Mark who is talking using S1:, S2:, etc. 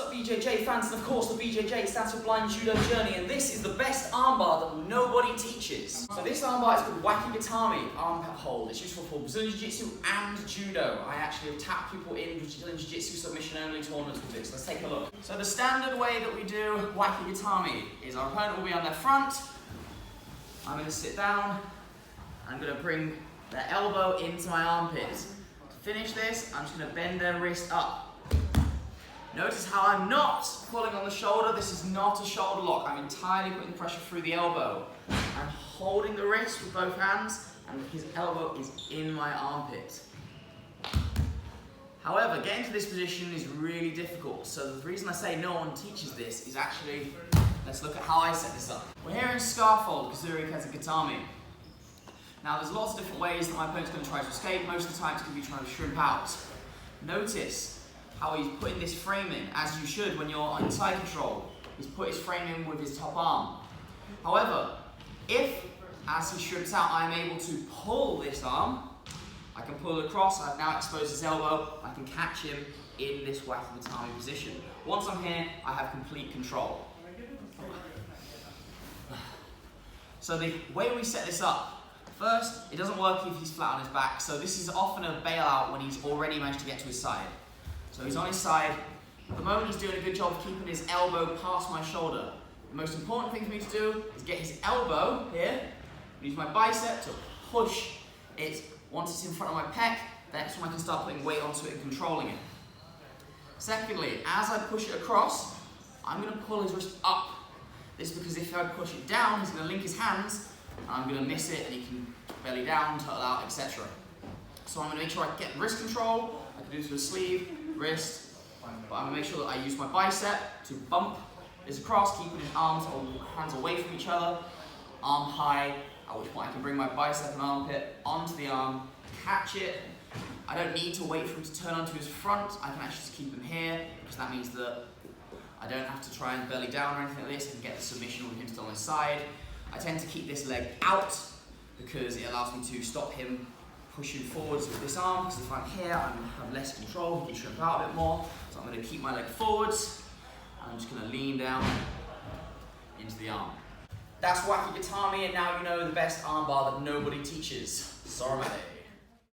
S1: up BJJ fans, and of course the BJJ stands for Blind Judo Journey, and this is the best armbar that nobody teaches. So this armbar is called Waki Gatame arm hold. It's useful for Brazilian Jiu-Jitsu and Judo. I actually have tapped people in Brazilian Jiu-Jitsu submission only tournaments with this. Let's take a look. So the standard way that we do Waki Gatame is our opponent will be on their front. I'm going to sit down. I'm going to bring their elbow into my armpit. To finish this, I'm just going to bend their wrist up. Notice how I'm not pulling on the shoulder. This is not a shoulder lock. I'm entirely putting pressure through the elbow. I'm holding the wrist with both hands, and his elbow is in my armpit. However, getting to this position is really difficult. So the reason I say no one teaches this is actually, let's look at how I set this up. We're here in scarf hold, Waki Gatame. Now there's lots of different ways that my opponent's going to try to escape. Most of the time it's going to be trying to shrimp out. Notice how he's putting this frame in, as you should when you're in side control. He's put his frame in with his top arm. However, if, as he shrimps out, I'm able to pull this arm, I can pull it across, I've now exposed his elbow, I can catch him in this Waki Gatame position. Once I'm here, I have complete control. So the way we set this up, first, it doesn't work if he's flat on his back, so this is often a bailout when he's already managed to get to his side. So he's on his side. At the moment he's doing a good job of keeping his elbow past my shoulder. The most important thing for me to do is get his elbow here, use my bicep to push it. Once it's in front of my pec, that's when I can start putting weight onto it and controlling it. Secondly, as I push it across, I'm going to pull his wrist up. This is because if I push it down, he's going to link his hands, and I'm going to miss it, and he can belly down, turtle out, etc. So I'm going to make sure I get wrist control. I can do this with a sleeve, wrist, but I'm going to make sure that I use my bicep to bump this across, keeping his arms or hands away from each other, arm high, at which point I can bring my bicep and armpit onto the arm, catch it. I don't need to wait for him to turn onto his front. I can actually just keep him here, because that means that I don't have to try and belly down or anything like this. I can get the submission with him still on his side. I tend to keep this leg out because it allows me to stop him pushing forwards with this arm, because if I'm here, I'm going to have less control, he can shrimp out a bit more. So I'm going to keep my leg forwards, and I'm just going to lean down into the arm. That's Waki Gatame, and now you know the best armbar that nobody teaches. Soramade.